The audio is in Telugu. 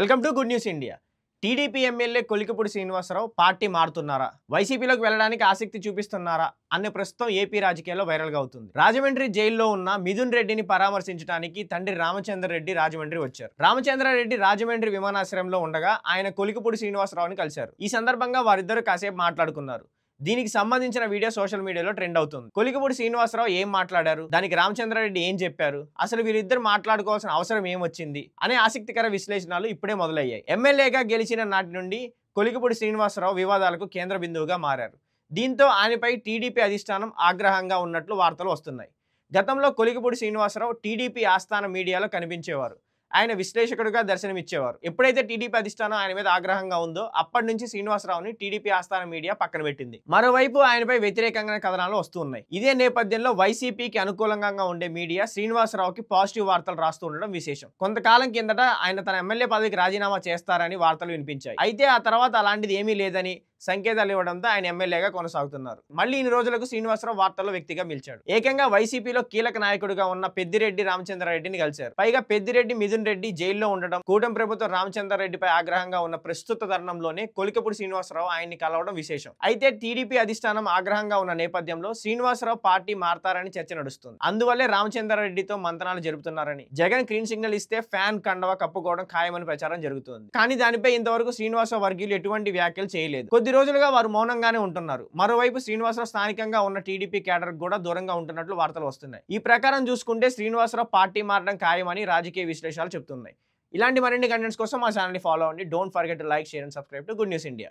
Welcome to good news India. TDP MLA Kolikapudi Srinivasa Rao party మారుతున్నారా, వైసీపీలోకి వెళ్ళడానికి ఆసక్తి చూపిస్తున్నారా అనే ప్రస్తుతం ఏపీ రాజకీయాల్లో వైరల్గా అవుతుంది. రాజమండ్రి జైల్లో ఉన్న మిథున్ రెడ్డిని పరామర్శించడానికి తండ్రి రామచంద్రరెడ్డి రాజమండ్రి వచ్చారు. రామచంద్రారెడ్డి రాజమండ్రి విమానాశ్రయంలో ఉండగా ఆయన కొలికిపూడి శ్రీనివాసరావుని కలిశారు. ఈ సందర్భంగా వారిద్దరూ కాసేపు మాట్లాడుకున్నారు. దీనికి సంబంధించిన వీడియో సోషల్ మీడియాలో ట్రెండ్ అవుతుంది. కొలికిపూడి శ్రీనివాసరావు ఏం మాట్లాడారు, దానికి రామచంద్రారెడ్డి ఏం చెప్పారు, అసలు వీరిద్దరు మాట్లాడుకోవాల్సిన అవసరం ఏమొచ్చింది అనే ఆసక్తికర విశ్లేషణలు ఇప్పుడే మొదలయ్యాయి. ఎమ్మెల్యేగా గెలిచిన నాటి నుండి కొలికిపూడి శ్రీనివాసరావు వివాదాలకు కేంద్ర బిందువుగా మారారు. దీంతో ఆయనపై టీడీపీ అధిష్టానం ఆగ్రహంగా ఉన్నట్లు వార్తలు వస్తున్నాయి. గతంలో కొలికిపూడి శ్రీనివాసరావు టీడీపీ ఆస్థాన మీడియాలో కనిపించేవారు. ఆయన విశ్లేషకుడిగా దర్శనమిచ్చేవారు. ఎప్పుడైతే టీడీపీ అధిష్టానం ఆయన మీద ఆగ్రహంగా ఉందో అప్పటి నుంచి శ్రీనివాసరావుని టీడీపీ ఆస్థాన మీడియా పక్కన పెట్టింది. మరోవైపు ఆయనపై వ్యతిరేకంగా కథనాలు వస్తూ ఉన్నాయి. ఇదే నేపథ్యంలో వైసీపీకి అనుకూలంగా ఉండే మీడియా శ్రీనివాసరావుకి పాజిటివ్ వార్తలు రాస్తూ ఉండడం విశేషం. కొంతకాలం కిందట ఆయన తన ఎమ్మెల్యే పదవికి రాజీనామా చేస్తారని వార్తలు వినిపించాయి. అయితే ఆ తర్వాత అలాంటిది ఏమీ లేదని సంకేతాలు ఇవ్వడంతో ఆయన ఎమ్మెల్యేగా కొనసాగుతున్నారు. మళ్ళీ ఇన్ని రోజులకు శ్రీనివాసరావు వార్తల్లో వ్యక్తిగా నిలిచాడు. ఏకంగా వైసీపీలో కీలక నాయకుడిగా ఉన్న పెద్దిరెడ్డి రామచంద్రారెడ్డిని కలిశారు. పైగా పెద్దిరెడ్డి మిథున్ రెడ్డి జైల్లో ఉండడం, కూటమి ప్రభుత్వం రామచంద్రారెడ్డిపై ఆగ్రహంగా ఉన్న ప్రస్తుత తరుణంలోనే కొలికిపూడి శ్రీనివాసరావు ఆయన్ని కలవడం విశేషం. అయితే టీడీపీ అధిష్టానం ఆగ్రహంగా ఉన్న నేపథ్యంలో శ్రీనివాసరావు పార్టీ మారతారని చర్చ నడుస్తుంది. అందువల్లే రామచంద్రారెడ్డితో మంతనాలు జరుపుతున్నారని, జగన్ గ్రీన్ సిగ్నల్ ఇస్తే ఫ్యాన్ కండవా కప్పుకోవడం ఖాయమని ప్రచారం జరుగుతుంది. కానీ దానిపై ఇంతవరకు శ్రీనివాసరావు వర్గీయులు ఎటువంటి వ్యాఖ్యలు చేయలేదు. కొద్ది రోజులుగా వారు మౌనంగానే ఉంటున్నారు. మరోవైపు శ్రీనివాసరావు స్థానికంగా ఉన్న టీడీపీ క్యాడర్ కూడా దూరంగా ఉంటున్నట్లు వార్తలు వస్తున్నాయి. ఈ ప్రకారం చూసుకుంటే శ్రీనివాసరావు పార్టీ మారడం ఖాయమని రాజకీయ విశ్లేషణలు చెప్తున్నాయి. ఇలాంటి మరిన్ని కంటెంట్స్ కోసం మా ఛానల్ని ఫాలో అవ్వండి. Don't forget to like, share and subscribe to good news India.